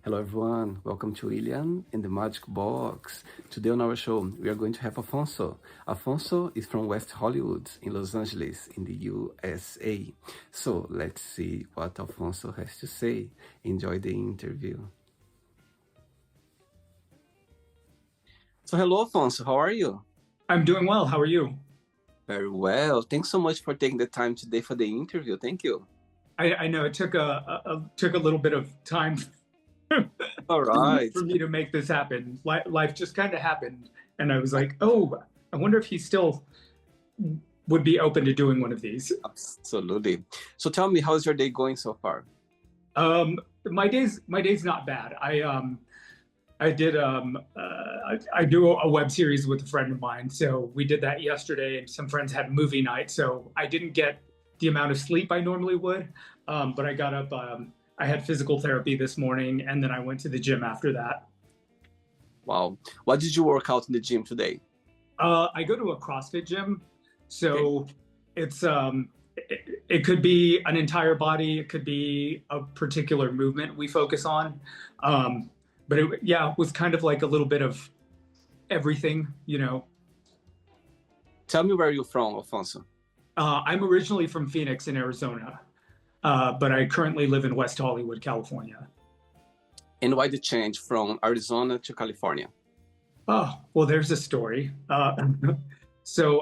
Hello, everyone. Welcome to William in the Magic Box. Today on our show, we are going to have Alfonso. Alfonso is from West Hollywood in Los Angeles, in the USA. So let's see what Alfonso has to say. Enjoy the interview. So, hello, Alfonso. How are you? I'm doing well. How are you? Very well. Thanks so much for taking the time today for the interview. Thank you. I know it took a little bit of time All right. for me to make this happen. Life just kind of happened, and I was like, oh, I wonder if he still would be open to doing one of these. Absolutely. So tell me, how's your day going so far? My day's not bad. I did I do a web series with a friend of mine, so we did that yesterday, and some friends had movie night, so I didn't get the amount of sleep I normally would, but I got up. I had physical therapy this morning, and then I went to the gym after that. Wow. What did you work out in the gym today? I go to a CrossFit gym, Okay. so it could be an entire body, it could be a particular movement we focus on, but yeah, it was kind of like a little bit of everything. Tell me where you're from, Alfonso. I'm originally from Phoenix in Arizona, but I currently live in West Hollywood, California. And why the change from Arizona to California? Oh, well, there's a story. So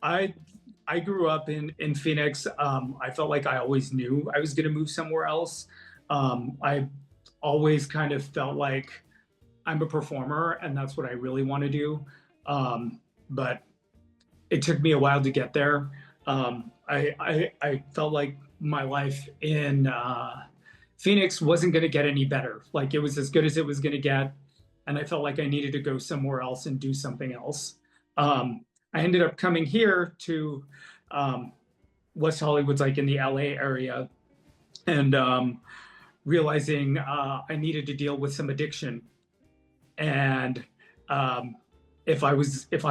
I I grew up in Phoenix. I felt like I always knew I was going to move somewhere else. I always kind of felt like I'm a performer, and that's what I really want to do. But it took me a while to get there. I felt like my life in Phoenix wasn't going to get any better. Like it was as good as it was going to get, and I felt like I needed to go somewhere else and do something else. I ended up coming here to um, West Hollywood's like in the LA area, and realizing I needed to deal with some addiction, and um, if I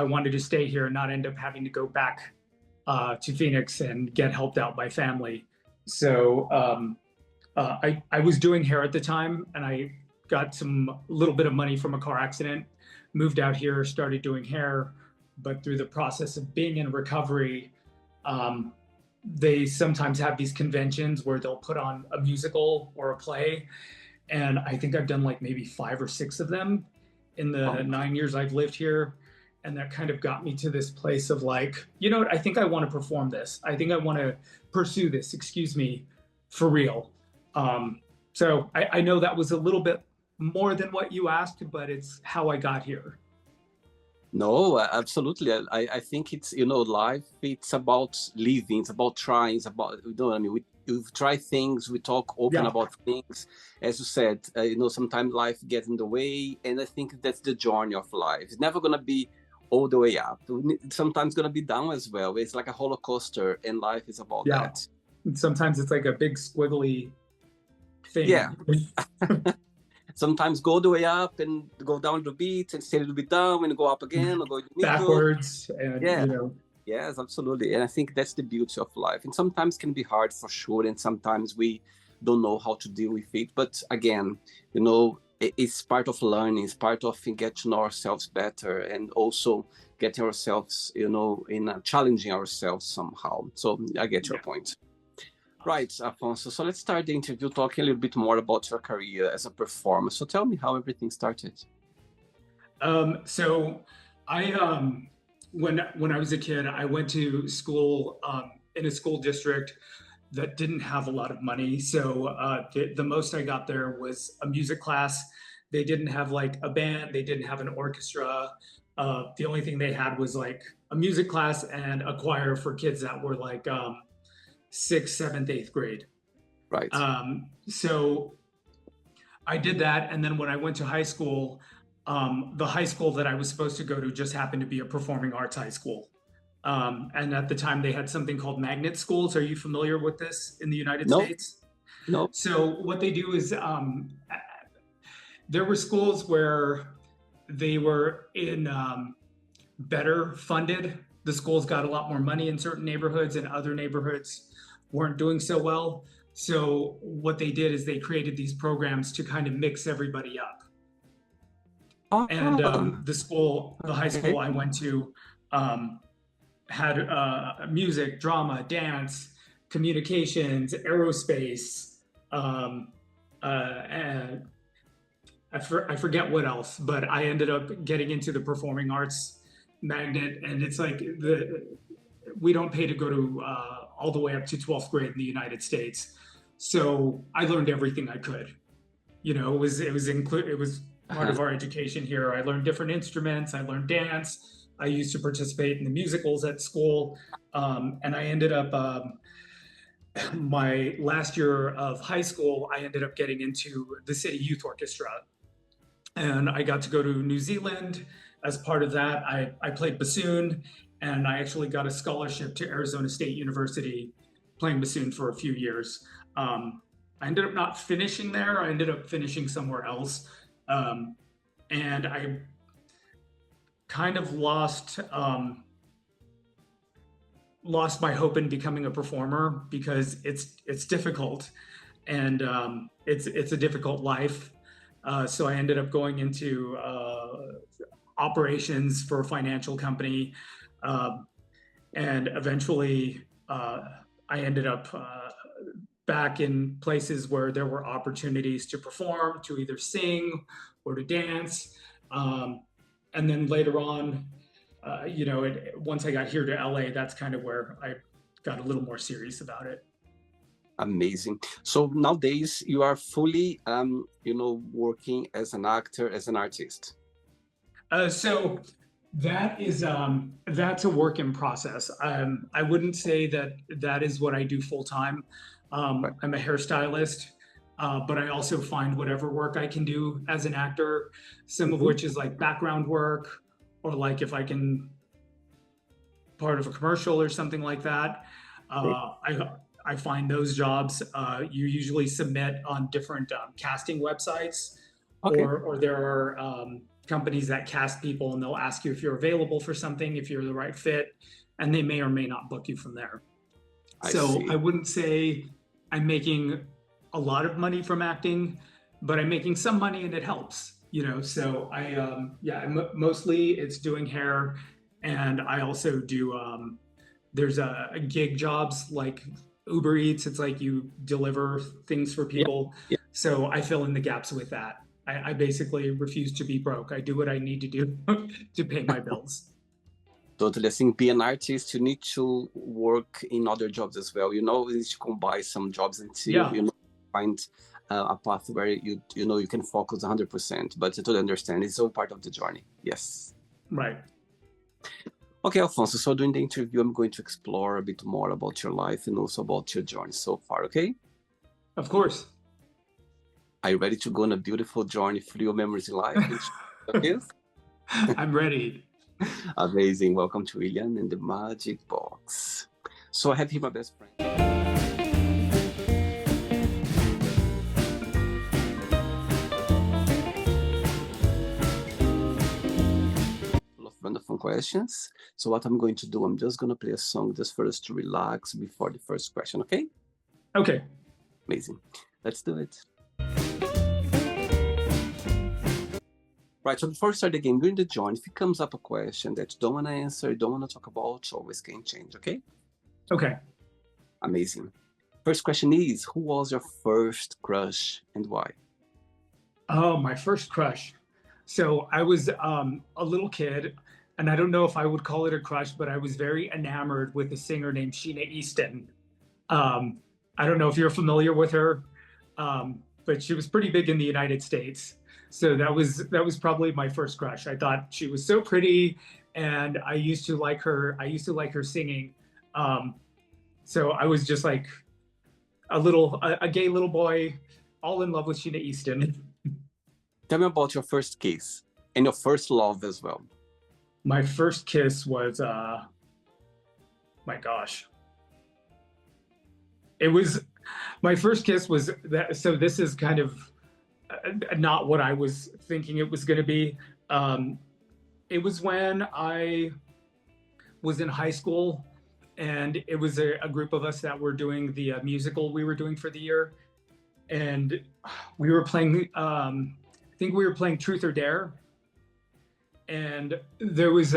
wanted to stay here and not end up having to go back to Phoenix and get helped out by family. So I was doing hair at the time, and I got some little bit of money from a car accident. Moved out here, started doing hair, but through the process of being in recovery, um, they sometimes have these conventions where they'll put on a musical or a play, and I think I've done like maybe five or six of them in the Oh, 9 years I've lived here. And that kind of got me to this place of like, you know what? I think I want to perform this. I think I want to pursue this, excuse me, for real. Um, so I know that was a little bit more than what you asked, but it's how I got here. no, absolutely. I think it's, life, it's about living, it's about trying, it's about, what I mean? We try things, we talk open Yeah, about things. As you said, sometimes life gets in the way. And I think that's the journey of life. It's never going to be all the way up. It's sometimes going to be down as well. It's like a roller coaster, and life is about yeah. that. Sometimes it's like a big squiggly Yeah. thing. Sometimes go the way up and go down a little bit and stay a little bit down and go up again or go in the middle. Backwards and Yeah, yes, absolutely. And I think that's the beauty of life. And sometimes can be hard for sure. And sometimes we don't know how to deal with it. But again, it's part of learning, it's part of getting to know ourselves better, and also getting ourselves, challenging ourselves somehow. So I get your yeah. point. Right, Afonso. So let's start the interview talking a little bit more about your career as a performer. So tell me how everything started. So I when I was a kid, I went to school in a school district that didn't have a lot of money. So the most I got there was a music class. They didn't have like a band. They didn't have an orchestra. The only thing they had was like a music class and a choir for kids that were like sixth, seventh, eighth grade. Right. So I did that, and then when I went to high school, the high school that I was supposed to go to just happened to be a performing arts high school. And at the time, they had something called magnet schools. Are you familiar with this in the United No, States? no. So what they do is there were schools where they were in better funded. The schools got a lot more money in certain neighborhoods, and other neighborhoods weren't doing so well. So what they did is they created these programs to kind of mix everybody up. And Oh, the high school okay. I went to, um, had music, drama, dance, communications, aerospace, um, and I forget what else, but I ended up getting into the performing arts magnet, and it's like we don't pay to go to all the way up to 12th grade in the United States, so I learned everything I could. It was part Uh-huh. of our education here. I learned different instruments. I learned dance. I used to participate in the musicals at school, and I ended up my last year of high school. I ended up getting into the city youth orchestra, and I got to go to New Zealand. As part of that, I played bassoon, and I actually got a scholarship to Arizona State University playing bassoon for a few years. I ended up not finishing there. I ended up finishing somewhere else. Um, and I kind of lost my hope in becoming a performer because it's difficult, and it's a difficult life. So I ended up going into operations for a financial company, um, and eventually I ended up back in places where there were opportunities to perform, to either sing or to dance. Um, and then later on, once I got here to LA, that's kind of where I got a little more serious about it. Amazing. So nowadays you are fully, working as an actor, as an artist. So that's a work in process. I wouldn't say that that is what I do full time. Right. I'm a hairstylist, but I also find whatever work I can do as an actor, some of Mhm. which is like background work, or like if I can part of a commercial or something like that. Okay. I find those jobs. You usually submit on different casting websites, Okay. or there are companies that cast people, and they'll ask you if you're available for something, if you're the right fit, and they may or may not book you from there. I So I see. wouldn't say I'm making a lot of money from acting, but I'm making some money and it helps. So yeah, mostly it's doing hair, and I also do there's a gig jobs like Uber Eats. It's like you deliver things for Yeah. people. Yeah. So I fill in the gaps with that. I basically refuse to be broke. I do what I need to do to pay my bills. Totally. I think be an artist, you need to work in other jobs as well. You need to combine some jobs until Yeah, find a path where you can focus 100%. But to totally understand, it's all part of the journey. Yes. right. Okay, Alfonso. So during the interview, I'm going to explore a bit more about your life and also about your journey so far. Okay. Of course. Are you ready to go on a beautiful journey through your memories in life? Okay. I'm ready. Amazing. Welcome to William and the Magic Box. So I have here my best friend. Full of wonderful questions. So what I'm going to do, I'm just going to play a song just for us to relax before the first question. Okay? Okay. Amazing. Let's do it. Right, so before we start the game, during the join, if it comes up a question that you don't want to answer, you don't want to talk about, always can change, okay? Okay. Amazing. First question is, who was your first crush and why? Oh, my first crush. So I was a little kid, and I don't know if I would call it a crush, but I was very enamored with a singer named Sheena Easton. Um, I don't know if you're familiar with her, but she was pretty big in the United States. So that was probably my first crush. I thought she was so pretty, and I used to like her. I used to like her singing. Um, so I was just like a gay little boy, all in love with Sheena Easton. Tell me about your first kiss and your first love as well. My first kiss was my gosh. It was my first kiss was that, so this is kind of not what I was thinking it was going to be. Um, it was when I was in high school, and it was a group of us that were doing the musical we were doing for the year, and we were playing. I think we were playing Truth or Dare, and there was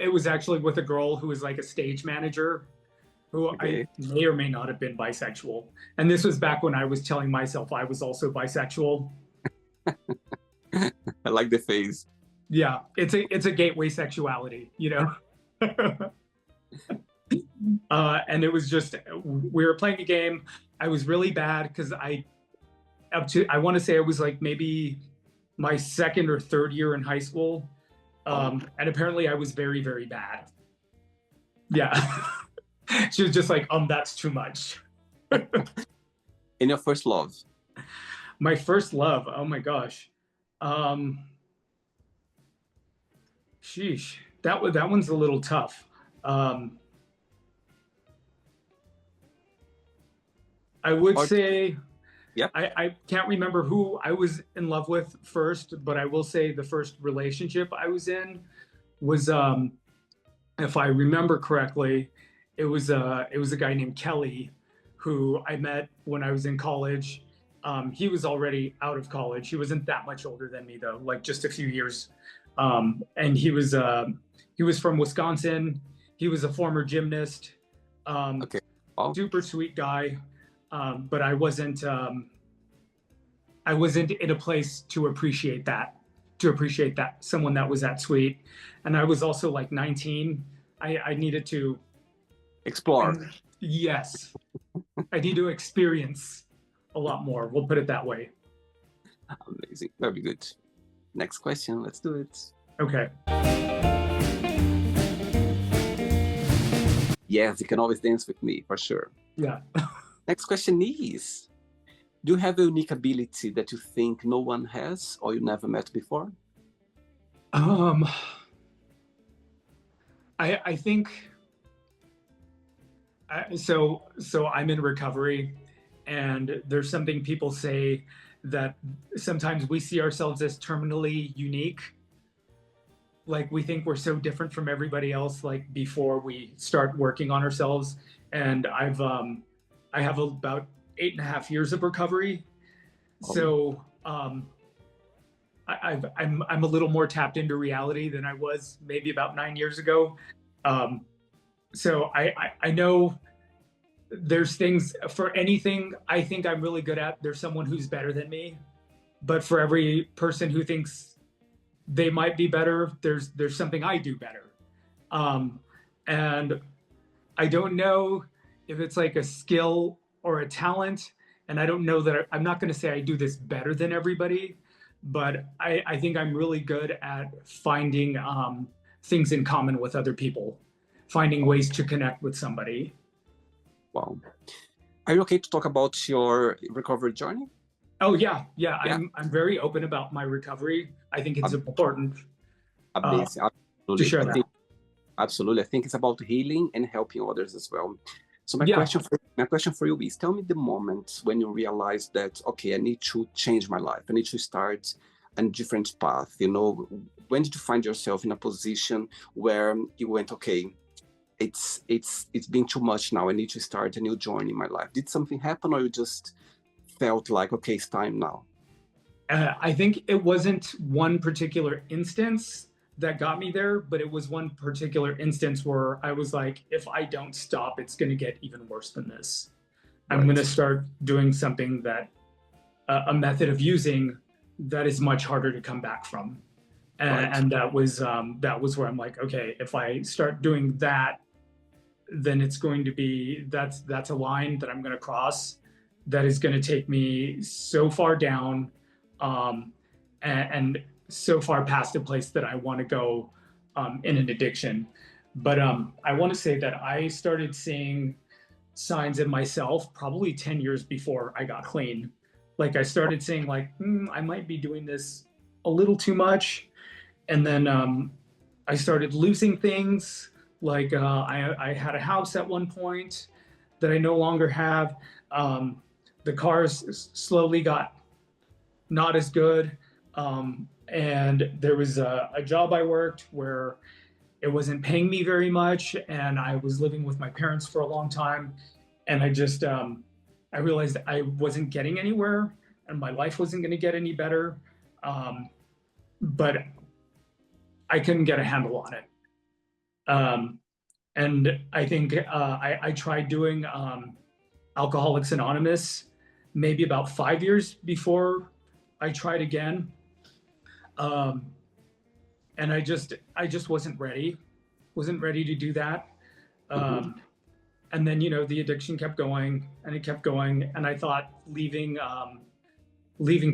it was actually with a girl who was like a stage manager, who I Okay. may or may not have been bisexual. And this was back when I was telling myself I was also bisexual. I like the face. Yeah, it's a gateway sexuality, you know. And it was just we were playing a game. I was really bad because I want to say it was like maybe my second or third year in high school, Oh, and apparently I was very very bad. Yeah, she was just like, that's too much. in your first love. My first love. Oh my gosh. Um, Sheesh, that one's a little tough. Um, I would Or say yeah. I can't remember who I was in love with first, but I will say the first relationship I was in was, if I remember correctly, it was a guy named Kelly who I met when I was in college. He was already out of college. He wasn't that much older than me though, like just a few years. And he was from Wisconsin. He was a former gymnast. Um, Okay. Oh, Super sweet guy, but I wasn't in a place to appreciate that someone that was that sweet. And I was also like 19. I needed to, explore. and yes, I need to experience a lot more. We'll put it that way. Amazing. Very good. Next question. Let's do it. Okay. Yes, you can always dance with me for sure. Yeah. Next question is, do you have a unique ability that you think no one has or you never met before? Um, I think so I'm in recovery, and there's something people say that sometimes we see ourselves as terminally unique. Like we think we're so different from everybody else, like before we start working on ourselves. And I have about 8.5 years of recovery. Oh, So I'm a little more tapped into reality than I was maybe about 9 years ago. Um, so I know there's things for anything I think I'm really good at. There's someone who's better than me, but for every person who thinks they might be better, there's something I do better. Um, and I don't know if it's like a skill or a talent. And I don't know that I'm not going to say I do this better than everybody, but I think I'm really good at finding things in common with other people, finding ways to connect with somebody. wow. Are you okay to talk about your recovery journey? Oh yeah, yeah. Yeah, I'm very open about my recovery. I think it's ab- important uh, amazing. to Absolutely. share I that. think absolutely. I think it's about healing and helping others as well. So Yeah. my question for you is, tell me the moment when you realized that, okay, I need to change my life. I need to start a different path. You know, when did you find yourself in a position where you went, okay, it's been too much now. I need to start a new journey in my life. Did something happen, or you just felt like, okay, it's time now? I think it wasn't one particular instance that got me there, but it was one particular instance where I was like, if I don't stop, it's going to get even worse than this. I'm going Right, to start doing something that a method of using that is much harder to come back from. right, And that was where I'm like, okay, if I start doing that, then it's going to be that's a line that I'm going to cross that is going to take me so far down, um, and so far past a place that I want to go in an addiction. But I want to say that I started seeing signs in myself probably 10 years before I got clean. Like I started saying like, I might be doing this a little too much. And then I started losing things. Like I had a house at one point that I no longer have. The cars slowly got not as good. And there was a job I worked where it wasn't paying me very much, and I was living with my parents for a long time, and I realized I wasn't getting anywhere, and my life wasn't going to get any better. Um, but I couldn't get a handle on it. Um, and I think I tried doing Alcoholics Anonymous maybe about 5 years before I tried again. Um, and I just wasn't ready to do that. Mhm. And then, you know, the addiction kept going and it kept going. And I thought leaving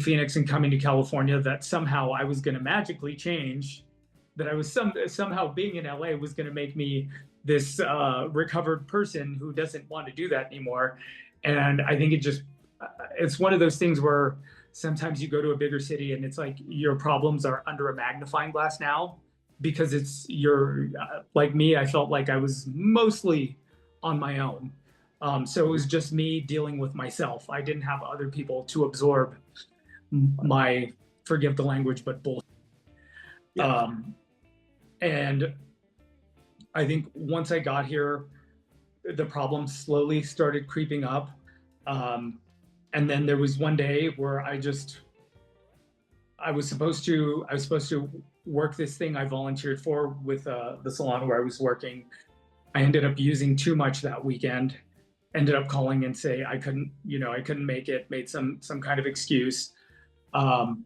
Phoenix and coming to California, that somehow I was going to magically change, that I was somehow being in LA was going to make me this recovered person who doesn't want to do that anymore. And I think it's one of those things where sometimes you go to a bigger city and it's like your problems are under a magnifying glass now, because like me, I felt like I was mostly on my own. So it was just me dealing with myself. I didn't have other people to absorb my, forgive the language, but bullshit. Yeah. Um, and I think once I got here, the problems slowly started creeping up. And then there was one day where I was supposed to work this thing I volunteered for with the salon where I was working. I ended up using too much that weekend. Ended up calling and say I couldn't make it. Made some kind of excuse, and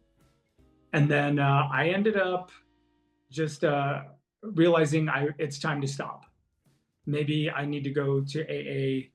then I ended up just realizing it's time to stop. Maybe I need to go to AA.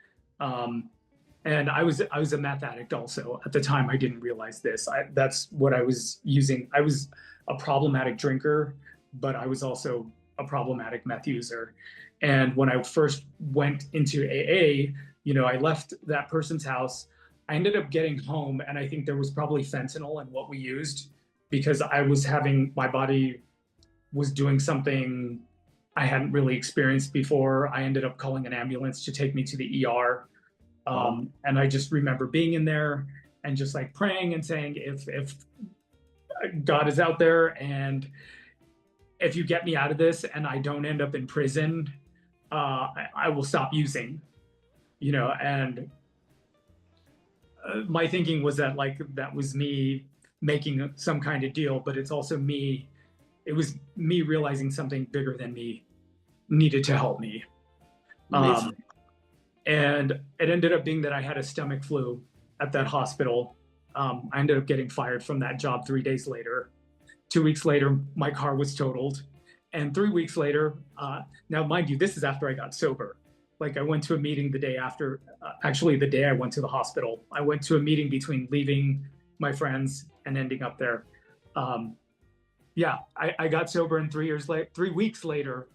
And I was a meth addict also at the time. I didn't realize this. That's what I was using. I was a problematic drinker, but I was also a problematic meth user. And when I first went into AA, you know, I left that person's house. I ended up getting home, and I think there was probably fentanyl in what we used, because my body was doing something I hadn't really experienced before. I ended up calling an ambulance to take me to the ER. Wow. And I just remember being in there and just like praying and saying, if God is out there, and if you get me out of this and I don't end up in prison, I will stop using, you know. And my thinking was that like that was me making some kind of deal, but it's also me. It was me realizing something bigger than me needed to help me. Amazing. And it ended up being that I had a stomach flu at that hospital. I ended up getting fired from that job 3 days later. 2 weeks later, my car was totaled. And 3 weeks later, now mind you, this is after I got sober. Like I went to a meeting the day after, actually the day I went to the hospital. I went to a meeting between leaving my friends and ending up there. Yeah, I got sober, and 3 weeks later,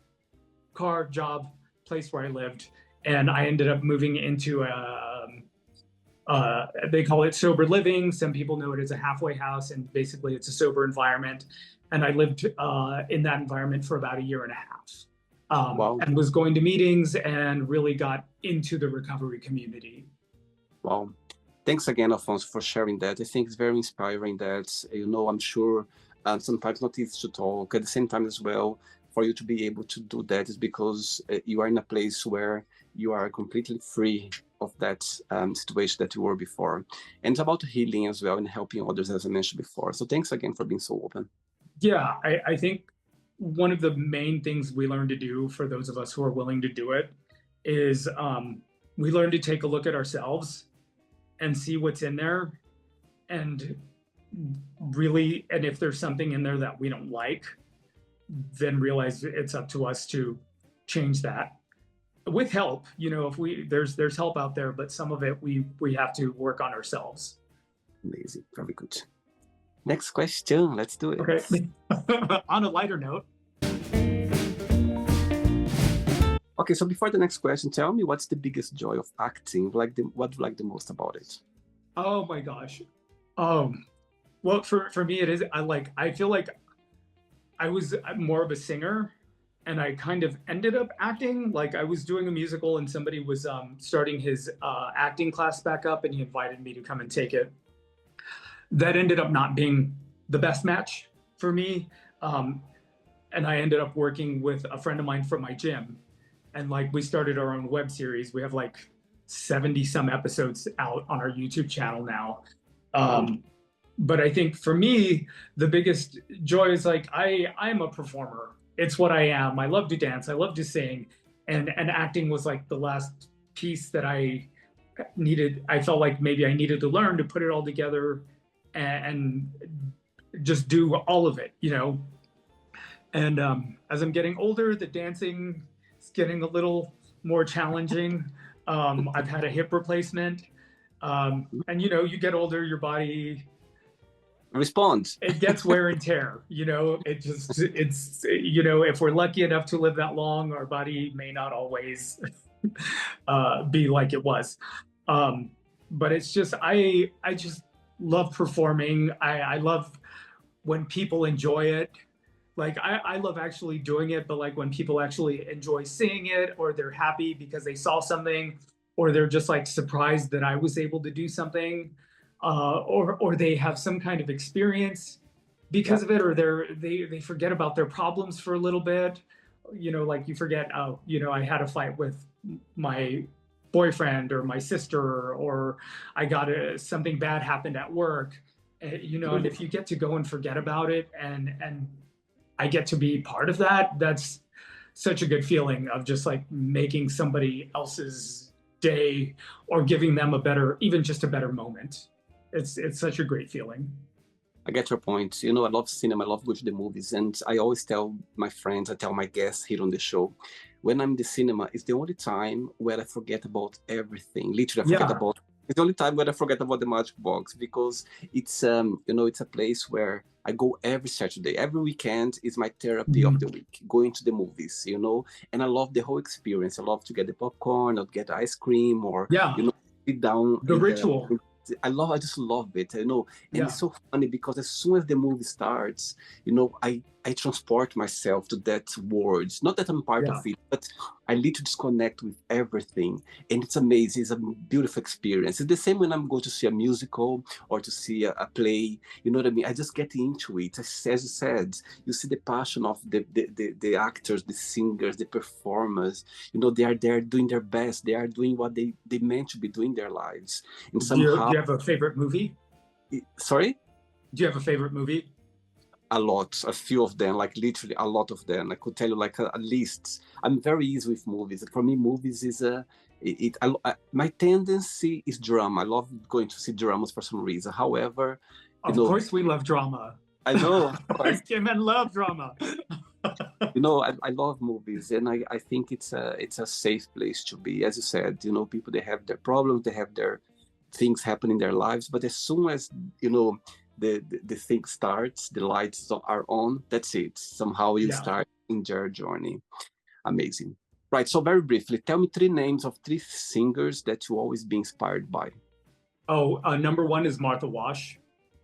car, job, place where I lived. And I ended up moving into they call it sober living. Some people know it as a halfway house, and basically it's a sober environment. And I lived in that environment for about a year and a half, Wow. and was going to meetings and really got into the recovery community. Wow. Thanks again, Alfonso, for sharing that. I think it's very inspiring that, you know, I'm sure sometimes not easy to talk. At the same time as well, for you to be able to do that is because you are in a place where you are completely free of that situation that you were before. And it's about healing as well and helping others, as I mentioned before. So thanks again for being so open. Yeah, I think one of the main things we learn to do, for those of us who are willing to do it, is we learn to take a look at ourselves and see what's in there, and really, and if there's something in there that we don't like, then realize it's up to us to change that with help. You know, if there's help out there, but some of it we have to work on ourselves. Amazing. Very good. Next question. Let's do it. Okay. On a lighter note. Okay, so before the next question, tell me what's the biggest joy of acting? What do you like the most about it? Oh my gosh. Well, for me, it is. I feel like I was more of a singer, and I kind of ended up acting. Like I was doing a musical, and somebody was starting his acting class back up, and he invited me to come and take it. That ended up not being the best match for me. and I ended up working with a friend of mine from my gym, and like we started our own web series. We have like 70 some episodes out on our YouTube channel now. Wow. But I think for me, the biggest joy is like I'm a performer. It's what I am. I love to dance. I love to sing, and acting was like the last piece that I needed. I felt like maybe I needed to learn to put it all together and just do all of it, you know. And as I'm getting older, the dancing is getting a little more challenging. I've had a hip replacement, and you know, you get older, your body Respond. it gets wear and tear. You know, it's you know, if we're lucky enough to live that long, our body may not always be like it was. Um, but it's just I just love performing. I love when people enjoy it. Like I love actually doing it, but like when people actually enjoy seeing it, or they're happy because they saw something, or they're just like surprised that I was able to do something, or they have some kind of experience Yeah. because of it, or they forget about their problems for a little bit. You know, like you forget, oh, you know, I had a fight with my boyfriend or my sister, or I got something bad happened at work. You know, and if you get to go and forget about it, and I get to be part of that, that's such a good feeling of just like making somebody else's day or giving them a better, even just a better moment. It's such a great feeling. I get your point. You know, I love cinema, I love going to the movies, and I always tell my friends, I tell my guests here on the show, when I'm in the cinema, it's the only time where I forget about everything. Literally, I forget Yeah, about. It's the only time when I forget about the magic box because it's you know, it's a place where I go every Saturday, every weekend is my therapy of the mhm. week. Going to the movies, you know, and I love the whole experience. I love to get the popcorn or get ice cream or Yeah, you know, sit down the in the ritual. I just love it, you know. And it's Yeah, so funny because as soon as the movie starts, you know, I transport myself to that world. Not that I'm part of yeah. it, but I need to disconnect with everything. And it's amazing. It's a beautiful experience. It's the same when I'm going to see a musical or to see a play. You know what I mean? I just get into it. As you said, you see the passion of the actors, the singers, the performers. You know, they are there doing their best. They are doing what they meant to be doing their lives. And Do somehow, you have a favorite movie? sorry? Do you have a favorite movie? A lot, a few of them, like literally a lot of them. I could tell you like a list. I'm very easy with movies. For me, movies is a my tendency is drama. I love going to see dramas for some reason. However, you Of know, course, we love drama. I know, of course, Gay men love drama. you know, I love movies, and I think it's a safe place to be. As you said, you know, people they have their problems, they have their things happen in their lives, but as soon as you know the thing starts, the lights are on. That's it. Somehow you Yeah. start in your journey. Amazing. Right. So very briefly, tell me three names of three singers that you always be inspired by. Oh, number one is Martha Wash.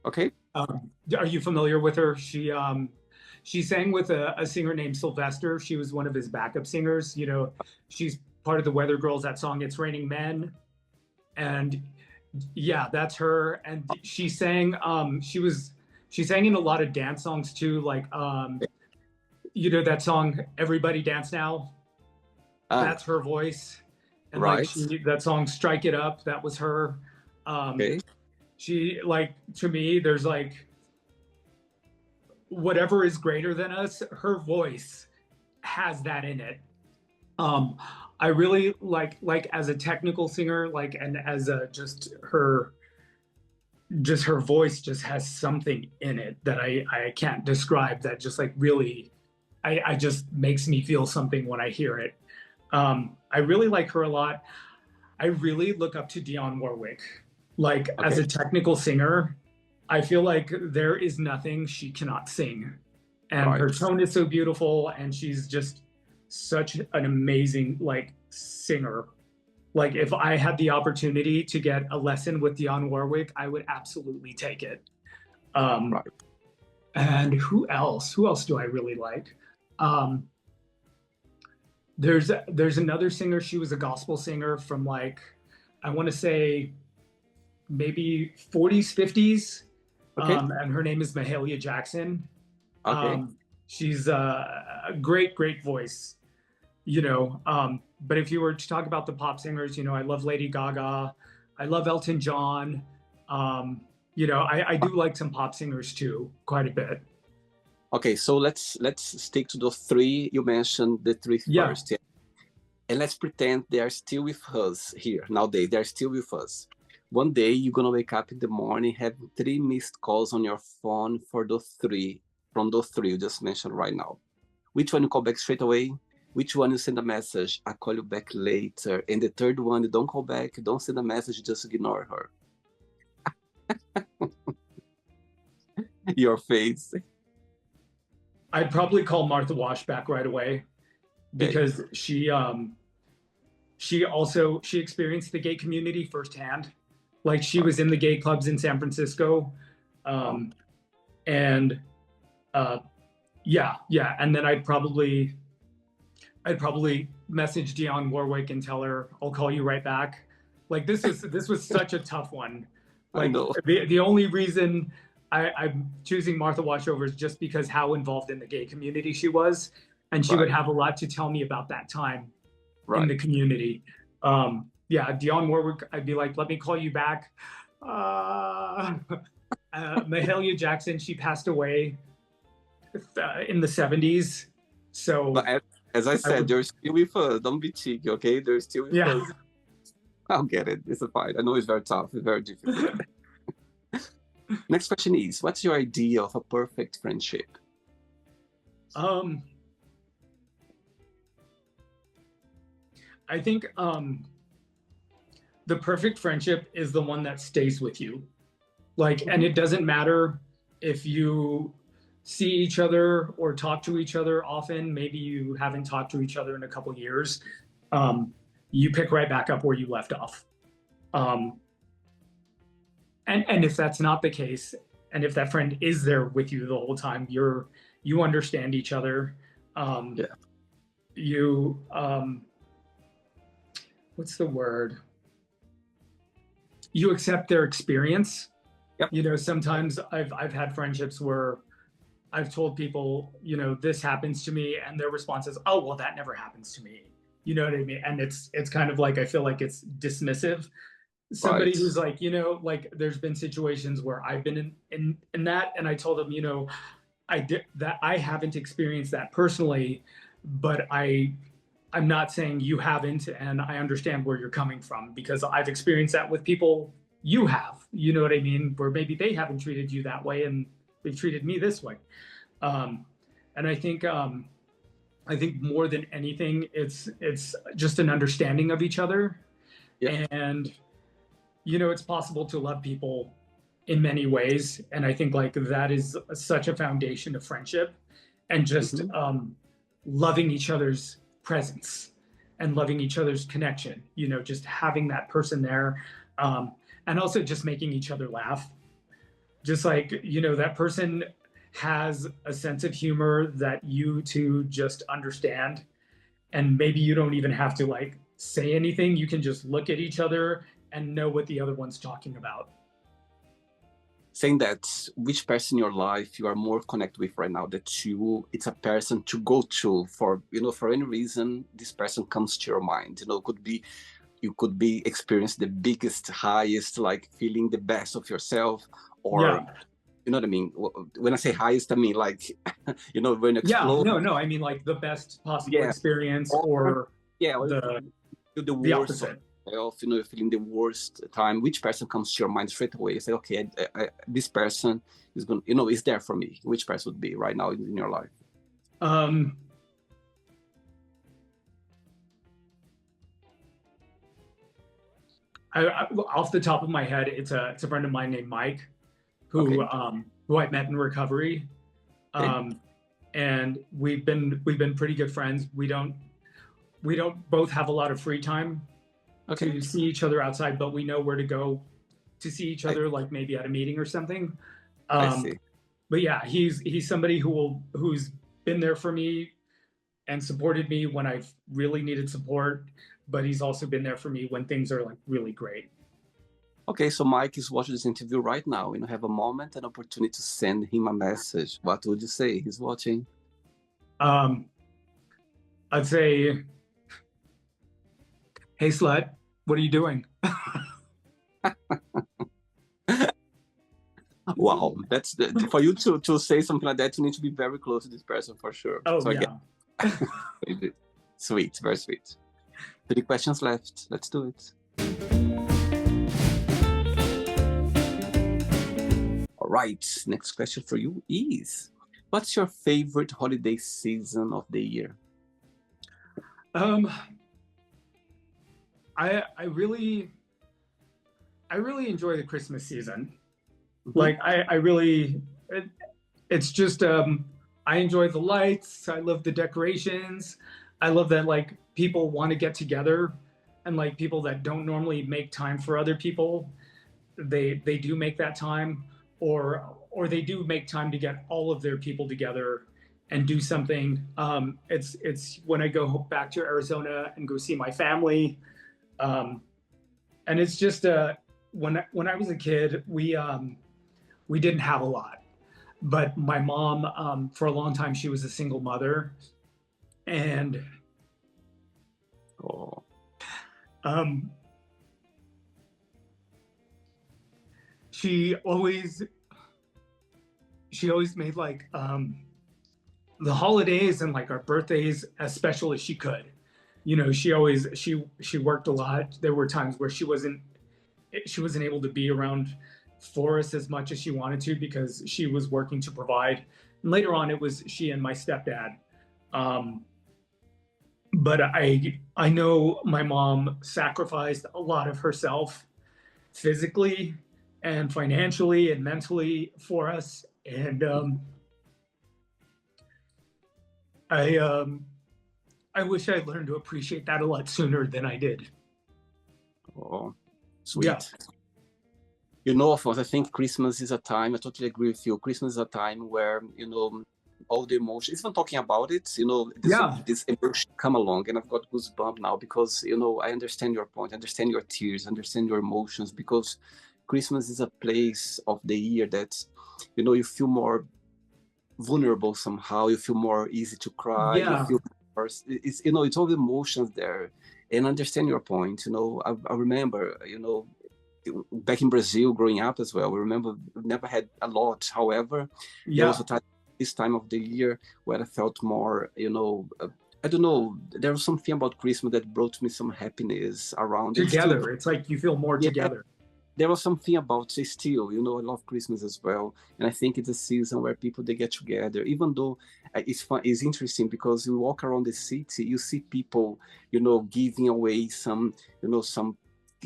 Okay. Are you familiar with her? She sang with a singer named Sylvester. She was one of his backup singers. You know, she's part of the Weather Girls. That song "It's Raining Men," and yeah, that's her. And she sang. She sang in a lot of dance songs too, like you know that song "Everybody Dance Now." Ah, That's her voice. And like right. she that song "Strike It Up," that was her. Um, Okay. she like to me, there's like whatever is greater than us, her voice has that in it. Um, I really like as a technical singer, like and as a just her voice just has something in it that I can't describe that just like really I just makes me feel something when I hear it. I really like her a lot. I really look up to Dionne Warwick. Like as Okay. a technical singer, I feel like there is nothing she cannot sing. And her Right. tone is so beautiful, and she's just such an amazing like singer. Like if I had the opportunity to get a lesson with Dionne Warwick, I would absolutely take it. Um, Right. and who else? Who else do I really like? Um, there's another singer. She was a gospel singer from like I want to say maybe 40s, 50s, Okay. and her name is Mahalia Jackson. Okay. Um, She's a great voice, you know. But if you were to talk about the pop singers, you know, I love Lady Gaga, I love Elton John. Um, you know, I do like some pop singers too, quite a bit. Okay, so let's stick to those three you mentioned, the three Yeah. first, yeah. And let's pretend they are still with us here nowadays. They are still with us. One day you're gonna wake up in the morning, have three missed calls on your phone for those three, from those three you just mentioned right now. Which one you call back straight away? Which one you send a message? I call you back later. And the third one, you don't call back, don't send a message, just ignore her. Your face. I'd probably call Martha Wash back right away Okay. because she experienced the gay community firsthand. Like she was in the gay clubs in San Francisco. Wow. Um, and uh, yeah. And then I'd probably message Dionne Warwick and tell her I'll call you right back. Like this was such a tough one. I Like know. the only reason I'm choosing Martha Wash over is just because how involved in the gay community she was, and she would Right. have a lot to tell me about that time in Right. the community. Yeah, Dionne Warwick, I'd be like, let me call you back. Uh, Mahalia Jackson, she passed away in the 70s. But So as I I said, would, they're still with us. Don't be cheeky, okay? They're still with yeah. us. I'll get it. It's a fight. I know it's very tough. It's very difficult. Next question is, what's your idea of a perfect friendship? Um, I think the perfect friendship is the one that stays with you. Like, and Mhm. it doesn't matter if you see each other or talk to each other often. Maybe you haven't talked to each other in a couple years. Um, you pick right back up where you left off. Um, and if that's not the case, and if that friend is there with you the whole time, you understand each other. Um, Yeah. you what's the word? You accept their experience. Yep. You know, sometimes I've had friendships where I've told people, you know, this happens to me, and their response is, "Oh, well, that never happens to me." You know what I mean? And it's kind of like I feel like it's dismissive. Somebody Right. who's like, you know, like there's been situations where I've been in that, and I told them, you know, I did that. I haven't experienced that personally, but I'm not saying you haven't, and I understand where you're coming from because I've experienced that with people you have. You know what I mean? Where maybe they haven't treated you that way, and they've treated me this way. Um, and I think more than anything, it's just an understanding of each other, Yeah. and you know, it's possible to love people in many ways, and I think like that is such a foundation of friendship, and just Hmm. loving each other's presence and loving each other's connection. You know, just having that person there, um, and also just making each other laugh. Just like you know, that person has a sense of humor that you two just understand, and maybe you don't even have to like say anything. You can just look at each other and know what the other one's talking about. Saying that, which person in your life you are more connected with right now, that you, it's a person to go to for, for any reason, this person comes to your mind. Could be, you could be experience the biggest, highest, like feeling the best of yourself, or Yeah. you know what I mean? When I say highest, I mean like, when you Yeah. explode. No, I mean like the best possible Yeah. experience Or, or yeah, or the feel the the worst of opposite. yourself, you're feeling the worst time, which person comes to your mind straight away? You say, okay, this person is going, is there for me. Which person would be right now in your life? Um, Off the top of my head, it's a friend of mine named Mike, Okay, who I met in recovery, okay, um, and we've been pretty good friends. We don't both have a lot of free time okay. to see each other outside, but we know where to go to see each I, other, like maybe at a meeting or something. I Um, see. but yeah, he's somebody who's been there for me and supported me when I've really needed support, but he's also been there for me when things are like really great. Okay, so Mike is watching this interview right now. Have a moment, an opportunity to send him a message. What would you say? He's watching. Um, I'd say, hey, slut, what are you doing? Wow, that's for you to say something like that. You need to be very close to this person for sure. Oh, So again, yeah. sweet, very sweet. 3 questions left. Let's do it. All right. Next question for you is, what's your favorite holiday season of the year? Um, I I really I really enjoy the Christmas season. Mm-hmm. Like I really it's just I enjoy the lights, I love the decorations. I love that like people want to get together and like people that don't normally make time for other people, they do make that time or they do make time to get all of their people together and do something. It's when I go back to Arizona and go see my family. Um, and it's just when I was a kid, we didn't have a lot, but my mom, for a long time, she was a single mother, and Oh, um, she always she always made like the holidays and like our birthdays as special as she could. You know, she worked a lot. There were times where she wasn't able to be around for us as much as she wanted to because she was working to provide. And later on, it was she and my stepdad. Um, but I know my mom sacrificed a lot of herself physically and financially and mentally for us. And I I wish I learned to appreciate that a lot sooner than I did. oh, Yeah, sweet. You know, of course, I think Christmas is a time, I totally agree with you. Christmas is a time where, all the emotions, even talking about it, yeah, this emotion come along. And I've got goosebumps now because, I understand your point, I understand your tears, understand your emotions, because Christmas is a place of the year that, you feel more vulnerable somehow. You feel more easy to cry. You yeah, feel more, it's all the emotions there. And I understand your point. I remember, back in Brazil, growing up as well, we remember we never had a lot. However, there was yeah. a time, this time of the year, where I felt more, I don't know, there was something about Christmas that brought me some happiness around it. Still, Together, it's like you feel more yeah, together. there was something about it still. I love Christmas as well, and I think it's a season where people they get together. Even though it's fun, it's interesting because you walk around the city, you see people, giving away some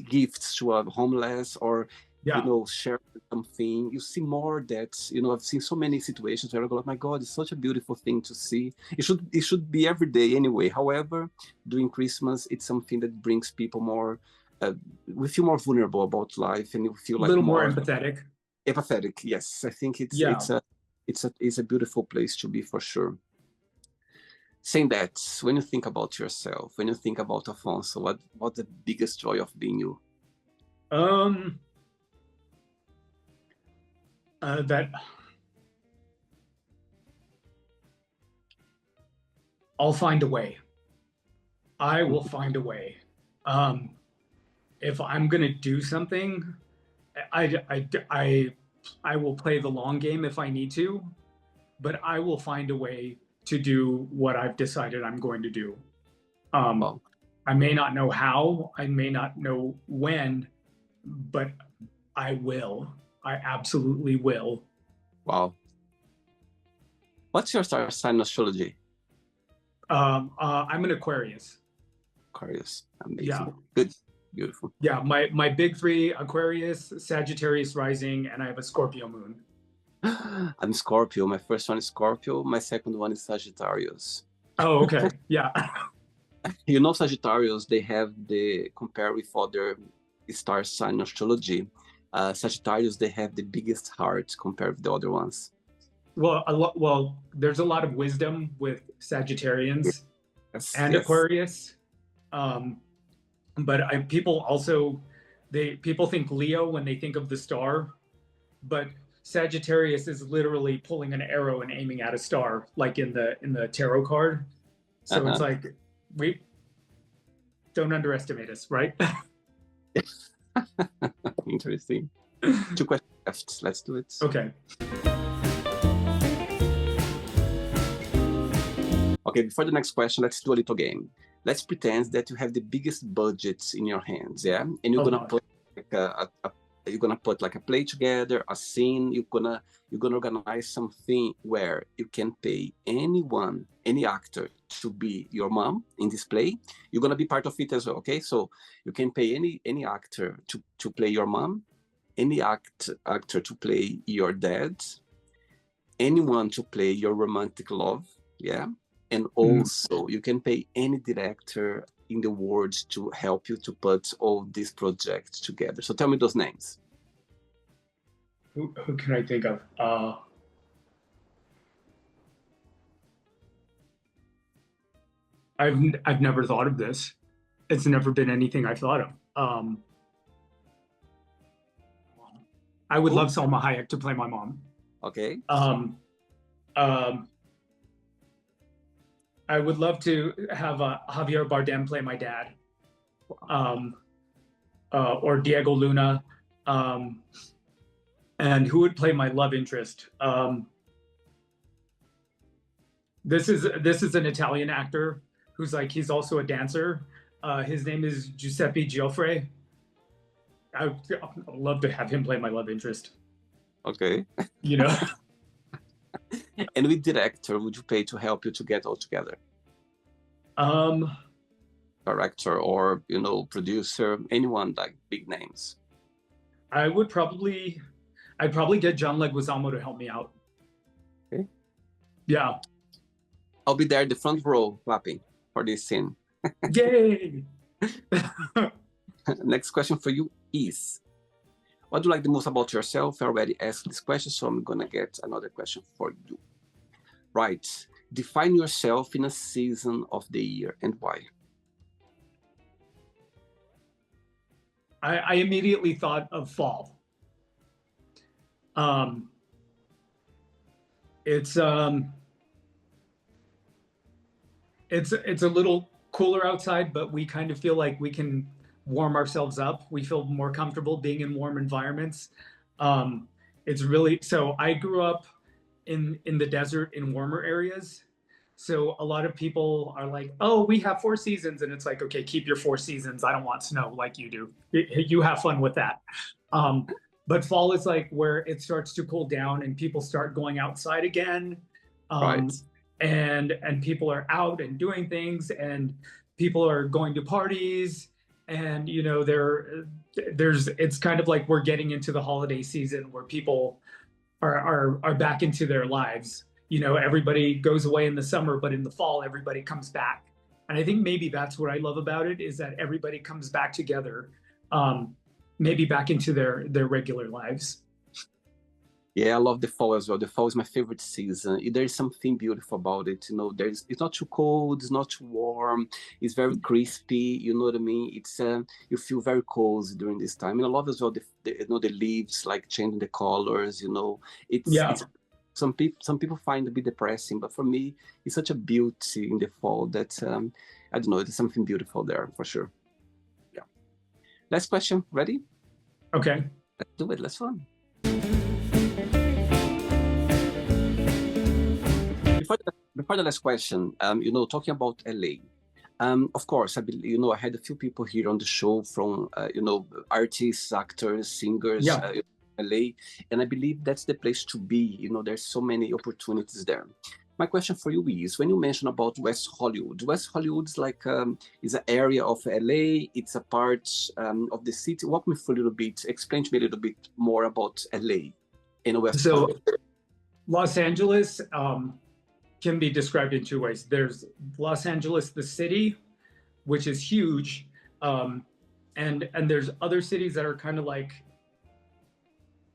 gifts to a homeless, or Yeah, share something. You see more that, I've seen so many situations where I go, oh my God, it's such a beautiful thing to see. It should be every day anyway. However, during Christmas, it's something that brings people more. Uh, we feel more vulnerable about life, and you feel a like little more more empathetic. empathetic. Yes, I think it's Yeah. it's a it's a beautiful place to be for sure. Saying that, when you think about yourself, when you think about Afonso, what's the biggest joy of being you? Um, that I'll find a way. I will find a way. Um, if I'm gonna do something, I, I, I, I will play the long game if I need to, but I will find a way to do what I've decided I'm going to do. Um, Wow, I may not know how, I may not know when, but I will. I absolutely will. wow. What's your star sign astrology? I'm an Aquarius. Aquarius. Yeah. Amazing. Good. Beautiful. Yeah, my big three: Aquarius, Sagittarius rising, and I have a Scorpio moon. I'm Scorpio. My first one is Scorpio. My second one is Sagittarius. Oh, okay. Yeah. Sagittarius, they have the compare with other star sign astrology. Sagittarius, they have the biggest heart compared with the other ones. Well, there's a lot of wisdom with Sagittarians Yes, and yes. Aquarius. Um, but people also, they people think Leo when they think of the star, but Sagittarius is literally pulling an arrow and aiming at a star, like in the tarot card. So it's Uh-huh. like, we don't underestimate us, right? Interesting. 2 questions left. Let's do it. Okay. Okay, before the next question, let's do a little game. Let's pretend that you have the biggest budgets in your hands, yeah? And you're gonna put like you're gonna put like a play together, a scene. You're gonna organize something where you can pay anyone, any actor, to be your mom in this play. You're gonna be part of it as well, okay? So you can pay any actor to play your mom, any actor to play your dad, anyone to play your romantic love, yeah? And also you can pay any director in the world to help you to put all these projects together. So tell me those names. Who can I think of? I've never thought of this. It's never been anything I've thought of. I would love Salma Hayek to play my mom. Okay. I would love to have Javier Bardem play my dad, or Diego Luna, and who would play my love interest? This is an Italian actor who's like, he's also a dancer. His name is Giuseppe Gioffre. I'd love to have him play my love interest. Okay. You know. And which director would you pay to help you to get all together? Director or, producer, anyone, like big names. I'd probably get John Leguizamo to help me out. Okay. Yeah. I'll be there in the front row clapping for this scene. Yay! Next question for you is, what do you like the most about yourself? I already asked this question, so I'm gonna get another question for you. Right. Define yourself in a season of the year and why. I immediately thought of fall. It's a little cooler outside, but we kind of feel like we can warm ourselves up. We feel more comfortable being in warm environments. It's really, so I grew up in the desert in warmer areas. So a lot of people are like, oh, we have 4 seasons. And it's like, okay, keep your 4 seasons. I don't want snow like you do. You have fun with that. But fall is like where it starts to cool down and people start going outside again. Right. And people are out and doing things, and people are going to parties, and it's kind of like we're getting into the holiday season where people are back into their lives. Everybody goes away in the summer, but in the fall everybody comes back, and I think maybe that's what I love about it, is that everybody comes back together, maybe back into their regular lives. Yeah, I love the fall as well. The fall is my favorite season. There is something beautiful about it. It's not too cold, it's not too warm. It's very crispy. You know what I mean? It's you feel very cozy during this time. And I love as well the leaves like changing the colors. It's some people find it a bit depressing, but for me, it's such a beauty in the fall that I don't know. There's something beautiful there for sure. Yeah. Last question. Ready? Okay. Let's do it. Let's fun. Before the last question, talking about LA, of course, I had a few people here on the show from, artists, actors, singers, LA, and I believe that's the place to be. There's so many opportunities there. My question for you is, when you mention about West Hollywood is like, is an area of LA, it's a part of the city. Walk me through a little bit, explain to me a little bit more about LA in West Hollywood. Los Angeles, can be described in 2 ways. There's Los Angeles, the city, which is huge, and there's other cities that are kind of like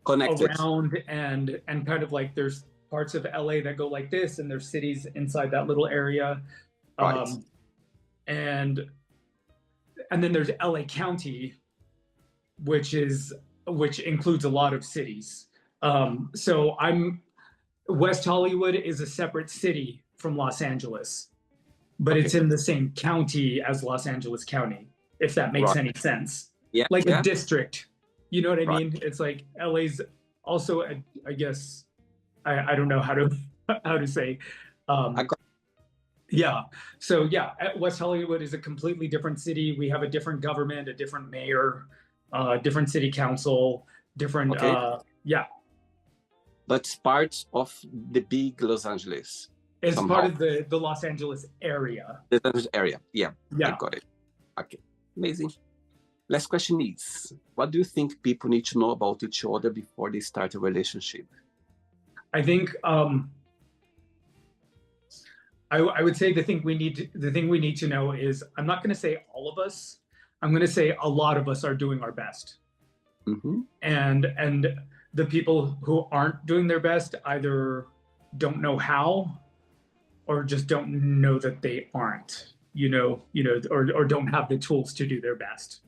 connected around, and kind of like there's parts of LA that go like this, and there's cities inside that little area, right. And then there's LA County, which includes a lot of cities. So West Hollywood is a separate city from Los Angeles, but Okay. it's in the same county as Los Angeles County, if that makes Right. any sense. Yeah. Like a Yeah. district, you know what I Right. mean? It's like LA's also, I guess, I don't know how to how to say. I Um, got. yeah. So yeah, West Hollywood is a completely different city. We have a different government, a different mayor, different city council, different. Okay. Yeah, But part of the big Los Angeles it's part somehow. of the Los Angeles area. The Los Angeles area. Yeah. I Yeah. got it. Okay. Amazing. Last question is, what do you think people need to know about each other before they start a relationship? I think I would say the thing we need to know is I'm not going to say all of us. I'm going to say a lot of us are doing our best, Mm-hmm. and the people who aren't doing their best either don't know how or just don't know that they aren't. Or don't have the tools to do their best.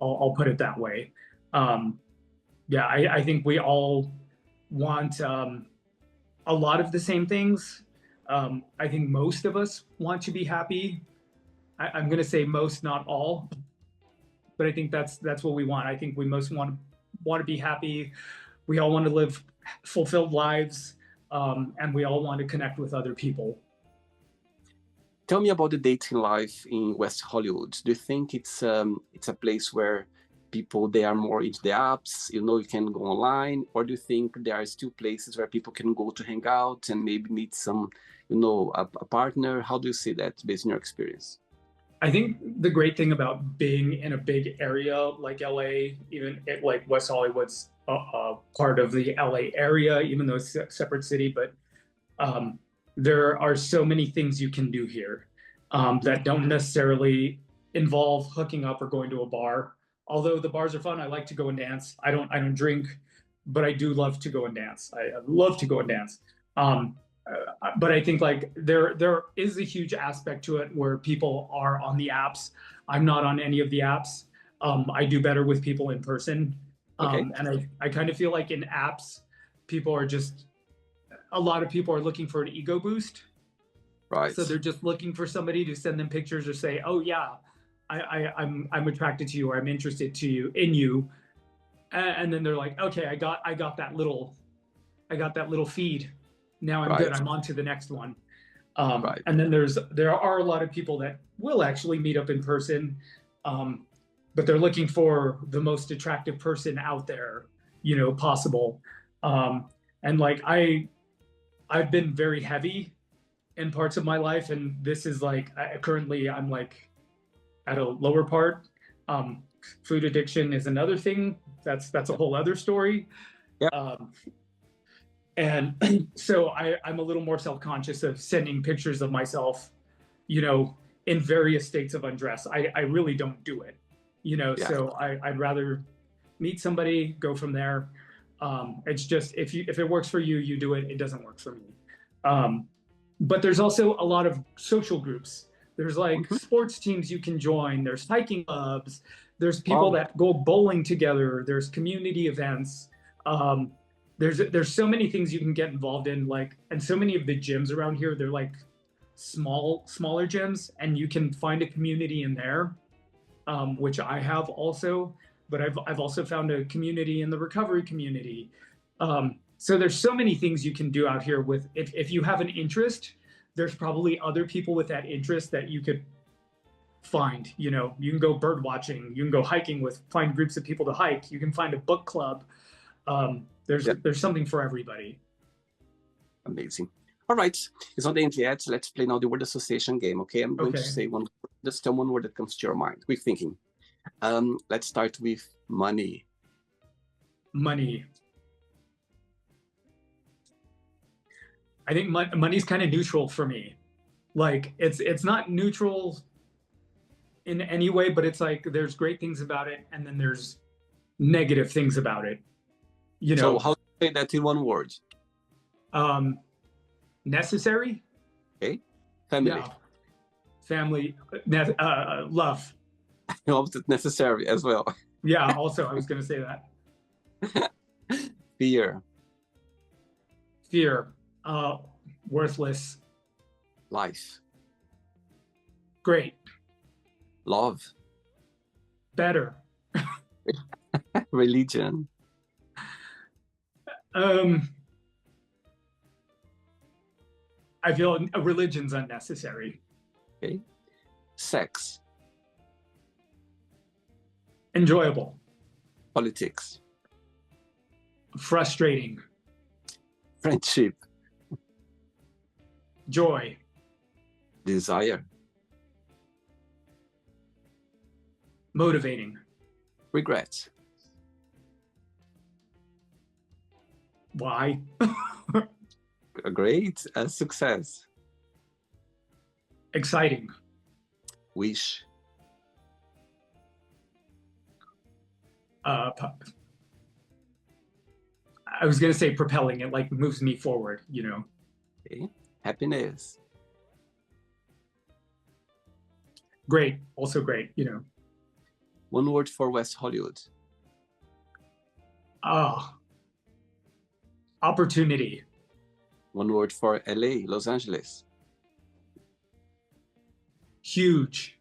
I'll put it that way. Um, yeah, I think we all want a lot of the same things. I think most of us want to be happy. I'm going to say most, not all, but I think that's what we want. I think we most want to be happy. We all want to live fulfilled lives, and we all want to connect with other people. Tell me about the dating life in West Hollywood. Do you think it's a place where people they are more into the apps? You can go online, or do you think there are still places where people can go to hang out and maybe meet some, a partner? How do you see that based on your experience? I think the great thing about being in a big area like LA, like West Hollywood's part of the LA area, even though it's a separate city, but um, there are so many things you can do here that don't necessarily involve hooking up or going to a bar. Although the bars are fun, I like to go and dance. I don't drink, but I do love to go and dance. I love to go and dance. Um, but I think like there is a huge aspect to it where people are on the apps. I'm not on any of the apps. I do better with people in person. Okay. And I kind of feel like in apps, people are just a lot of people are looking for an ego boost. Right. So they're just looking for somebody to send them pictures or say, "Oh yeah, I'm attracted to you or I'm interested to you in you," and then they're like, "Okay, I got that little feed. Now I'm good. Right. I'm on to the next one." Right. And then there are a lot of people that will actually meet up in person, but they're looking for the most attractive person out there, possible. And like I've been very heavy in parts of my life, and this is like currently I'm like at a lower part. Food addiction is another thing. That's a whole other story. Yeah. And so I'm a little more self-conscious of sending pictures of myself, in various states of undress. I really don't do it, Yeah. so I'd rather meet somebody, go from there. It's just if it works for you, you do it. It doesn't work for me. But there's also a lot of social groups. There's like Mhm. sports teams you can join. There's hiking clubs. There's people Wow. that go bowling together. There's community events. There's so many things you can get involved in. And so many of the gyms around here, they're like smaller gyms, and you can find a community in there, which I have also. But I've also found a community in the recovery community. So there's so many things you can do out here with if you have an interest, there's probably other people with that interest that you could find. You can go bird watching, you can go hiking find groups of people to hike, you can find a book club. Yeah. There's something for everybody. Amazing. All right. It's not the end yet. Let's play now the word association game. Okay. I'm going to say one. Just tell one word that comes to your mind. Quick thinking. Let's start with money. Money. I think money's kind of neutral for me. Like it's not neutral in any way, but it's like there's great things about it, and then there's negative things about it. So how do you say that in one word? Necessary. Okay. Family. Yeah. Family. Love. Opposite necessary as well. Yeah. Also, I was going to say that. Fear. Fear. Worthless. Life. Great. Love. Better. Religion. I feel a religion's unnecessary. Okay. Sex. Enjoyable. Politics. Frustrating. Friendship. Joy. Desire. Motivating. Regret. Why? Great. Success. Exciting. Wish. I was going to say propelling. It like moves me forward, you know. Okay. Happiness. Great. Also great, you know. One word for West Hollywood. Opportunity. One word for LA, Los Angeles. Huge.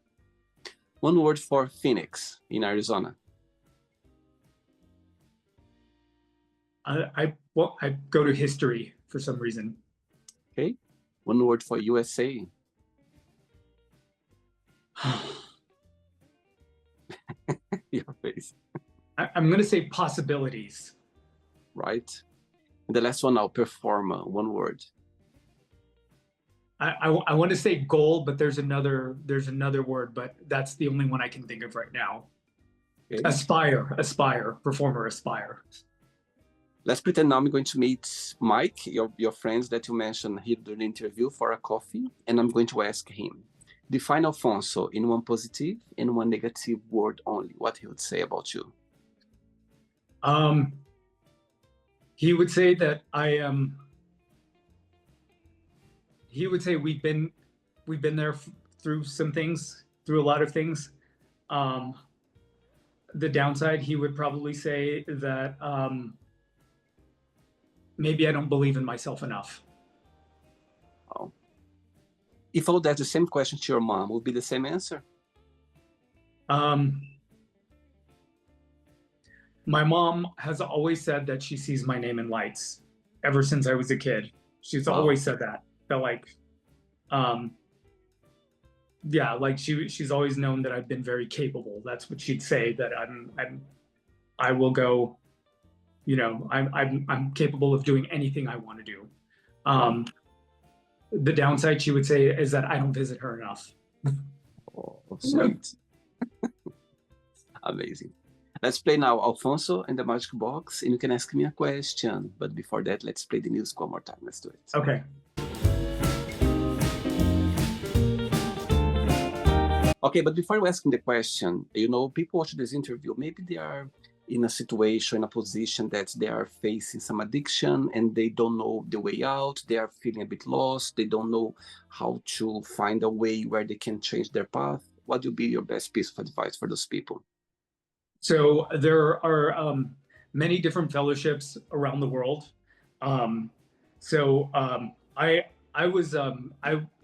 One word for Phoenix in Arizona. I go to history for some reason. Okay. One word for USA. Your face. I'm going to say possibilities. Right. And the last one now, performer. One word. I want to say goal, but there's another word, but that's the only one I can think of right now. Okay. Aspire, performer, aspire. Let's pretend now I'm going to meet Mike, your friends that you mentioned here during the interview, for a coffee, and I'm going to ask him, define Alfonso in one positive and one negative word only. What he would say about you? He would say that I am. He would say we've been there through some things, through a lot of things. The downside, he would probably say that maybe I don't believe in myself enough. Oh. If I would ask the same question to your mom, would be the same answer? My mom has always said that she sees my name in lights ever since I was a kid. She's always said that. That like, yeah, like she's always known that I've been very capable. That's what she'd say, that I will go, you know, I'm capable of doing anything I want to do. The downside, she would say, is that I don't visit her enough. Oh, sweet. Amazing. Let's play now Alfonso and the Magic Box, and you can ask me a question. But before that, let's play the music one more time. Let's do it. Okay. Okay, but before asking the question, you know, people watching this interview, maybe they are in a situation, in a position that they are facing some addiction and they don't know the way out. They are feeling a bit lost. They don't know how to find a way where they can change their path. What would be your best piece of advice for those people? So there are many different fellowships around the world. I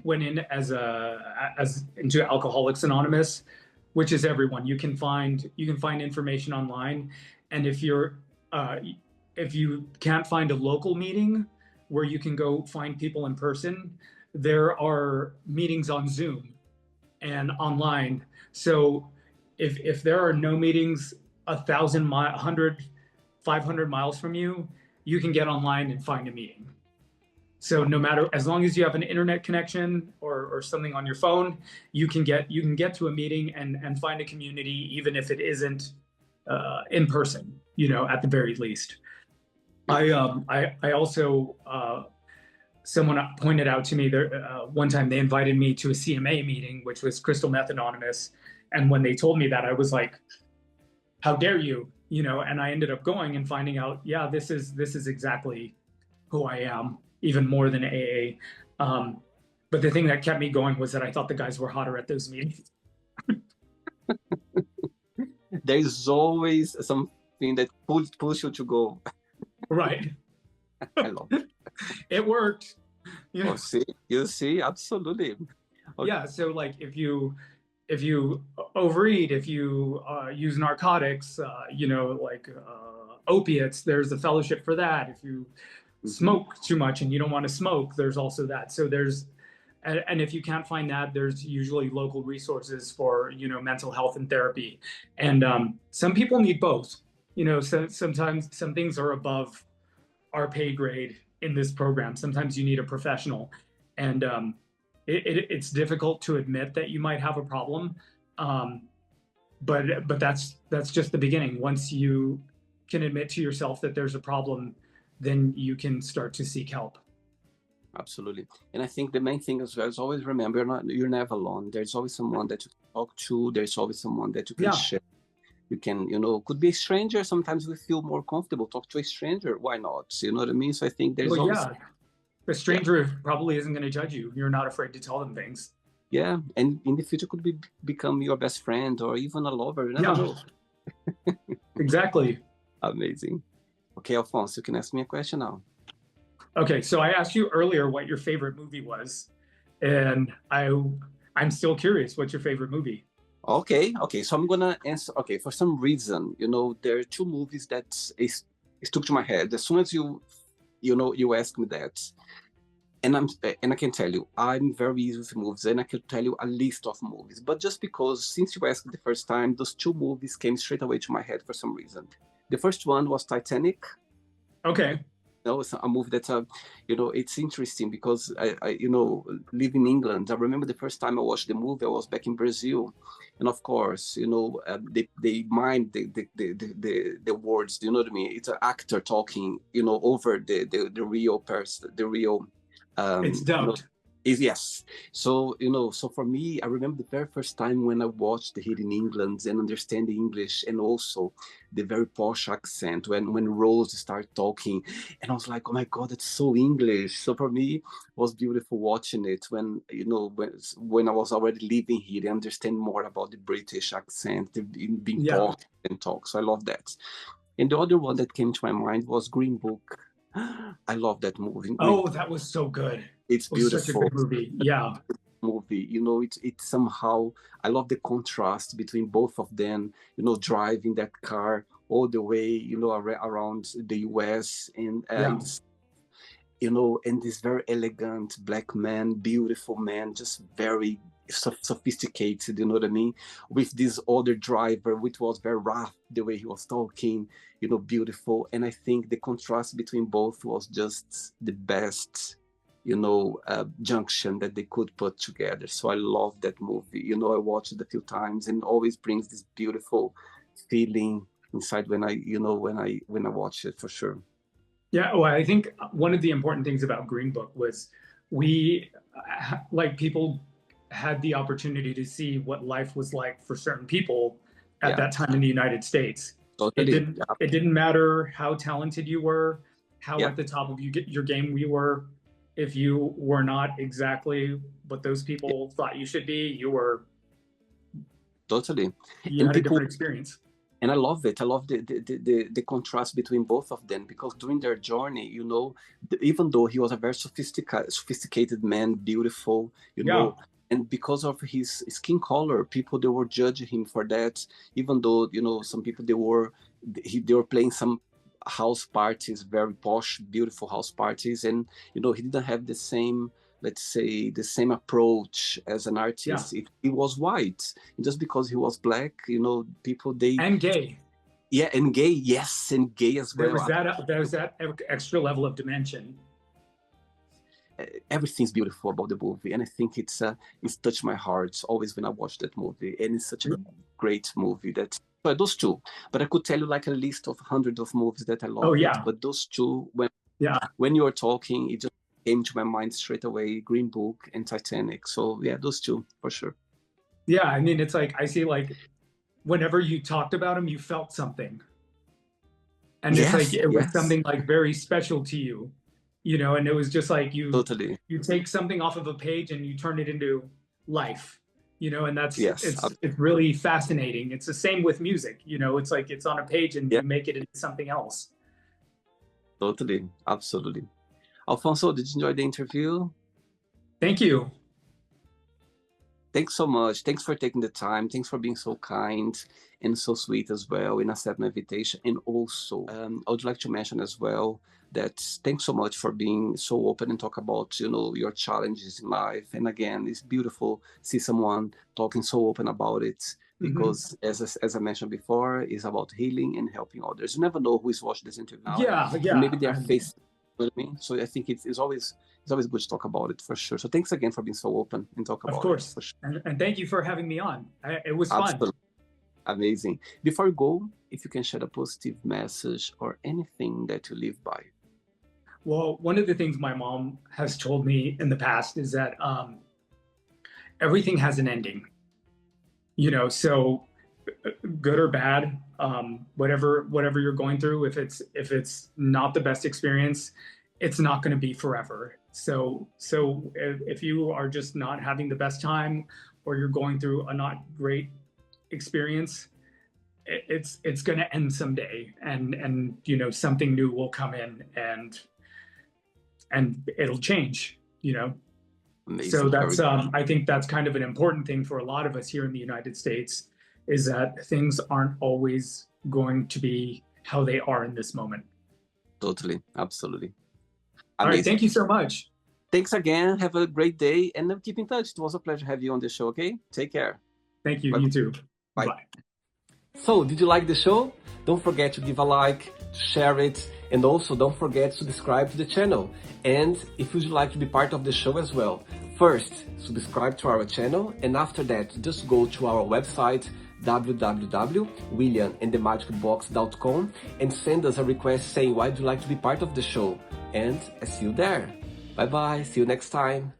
went in as into Alcoholics Anonymous, which is everyone. You can find information online, and if you can't find a local meeting where you can go find people in person, there are meetings on Zoom and online. So if there are no meetings 1,000 miles, 100, 500 miles from you, you can get online and find a meeting. So no matter, as long as you have an internet connection or something on your phone, you can get to a meeting and find a community, even if it isn't in person, you know, at the very least. I also, someone pointed out to me there one time they invited me to a CMA meeting, which was Crystal Meth Anonymous. And when they told me that, I was like, how dare you, you know, and I ended up going and finding out, yeah, this is exactly who I am, even more than AA. But the thing that kept me going was that I thought the guys were hotter at those meetings. There's always something that pulls you to go. Right. I love it. It worked. You Oh, know? see, you see, absolutely. Okay. Yeah. So like if you overeat, if you use narcotics, like opiates, there's a fellowship for that. If you Hmm. smoke too much and you don't want to smoke, there's also that. So and if you can't find that, there's usually local resources for, mental health and therapy. And some people need both. So sometimes some things are above our pay grade in this program. Sometimes you need a professional, and it's difficult to admit that you might have a problem. Um, but that's just the beginning. Once you can admit to yourself that there's a problem, then you can start to seek help. Absolutely. And I think the main thing as well is always remember you're never alone. There's always someone that you can talk to. There's always someone that you can Yeah. share. You can, could be a stranger. Sometimes we feel more comfortable talk to a stranger. Why not? You know what I mean? So I think there's Well, always, yeah. The yeah, stranger probably isn't going to judge you. You're not afraid to tell them things. yeah. And in the future could become your best friend or even a lover. You never Yeah, know. exactly. Amazing. Okay, Alfonso, you can ask me a question now. Okay, so I asked you earlier what your favorite movie was, and I'm still curious. What's your favorite movie? Okay. So I'm gonna answer. Okay, for some reason, there are two movies that stuck to my head. As soon as you ask me that, and I can tell you, I'm very easy with movies, and I can tell you a list of movies. But just because since you asked the first time, those two movies came straight away to my head for some reason. The first one was Titanic. Okay. It's a movie that, it's interesting because I live in England. I remember the first time I watched the movie, I was back in Brazil, and of course, they mind the words. Do you know what I mean? It's an actor talking, over the real person, the real, It's um, you know, dubbed. is yes. So so for me, I remember the very first time when I watched it in England and understand the English, and also the very posh accent when Rose started talking, and I was like, oh my god, it's so English. So for me, it was beautiful watching it when when I was already living here, I understand more about the British accent, being Yeah. posh and talk. So I love that. And the other one that came to my mind was Green Book. I love that movie. Green Oh, Book. that was so good. It It's was such a beautiful good movie. Yeah. movie. It's somehow, I love the contrast between both of them. Driving that car all the way, around the U.S. and Yeah. and this very elegant black man, beautiful man, just very sophisticated. You know what I mean? With this other driver, which was very rough the way he was talking. Beautiful. And I think the contrast between both was just the best junction that they could put together. So I love that movie. I watched it a few times and always brings this beautiful feeling inside when I watch it for sure. Yeah. Well, I think one of the important things about Green Book was we, like, people had the opportunity to see what life was like for certain people at Yeah, that time in the United States. It totally. didn't Yeah, it didn't matter how talented you were, how yeah, at the top of your game you were. If you were not exactly what those yeah, people thought you should be, totally. you And had a people, different experience. and I love it. I love the contrast between both of them because during their journey, even though he was a very sophisticated man, beautiful, Yeah. and because of his skin color, people they were judging him for that. Even though some people they were playing some house parties, very posh, beautiful house parties, and he didn't have the same, let's say, the same approach as an Yeah. artist if he was white. And just because he was black, people they, And gay. yeah, and gay, yes, and gay as There well. was that extra level of dimension. Everything's beautiful about the movie, and I think it's touched my heart always when I watch that movie, and it's such a great movie that. But those two, but I could tell you like a list of hundreds of movies that I Oh love it. yeah. But those two, when Yeah. when you were talking, it just came to my mind straight away: Green Book and Titanic. So yeah, those two for sure. Yeah. I mean, it's like I see like whenever you talked about him, you felt something. And it's like Yes, it was yes, something like very special to you, and it was just like totally. you take something off of a page and you turn it into life, and that's Yes, it's really fascinating. It's the same with music, it's like it's on a page and yeah, you make it into something else. totally, absolutely. Alfonso, did you enjoy the interview? Thank you. Thanks so much. Thanks for taking the time. Thanks for being so kind and so sweet as well in accepting my invitation. And also, I would like to mention as well that thanks so much for being so open and talk about, your challenges in life. And again, it's beautiful to see someone talking so open about it because as I mentioned before, it's about healing and helping others. You never know who is watching this interview now. Yeah, And yeah. maybe they are facing with me. So I think it's always good to talk about it for sure. So thanks again for being so open and talk about Of course. it for sure. And thank you for having me on. It was fun. Absolutely. Amazing. Before you go, if you can share a positive message or anything that you live by. Well, one of the things my mom has told me in the past is that everything has an ending. So good or bad, whatever you're going through, if it's not the best experience, it's not going to be forever. So if you are just not having the best time, or you're going through a not great experience, it's going to end someday, and something new will come in, and it'll change. Amazing. So that's I think that's kind of an important thing for a lot of us here in the United States, is that things aren't always going to be how they are in this moment. Totally. Absolutely. Amazing. All right. Thank you so much. Thanks again. Have a great day, and keep in touch. It was a pleasure to have you on the show. Okay. Take care. Thank you. Bye. You too. Bye. Bye. So, did you like the show? Don't forget to give a like, share it, and also don't forget to subscribe to the channel. And if you'd like to be part of the show as well, first, subscribe to our channel, and after that, just go to our website, www.williamandthemagicbox.com, and send us a request saying why you'd like to be part of the show. And I see you there. Bye-bye. See you next time.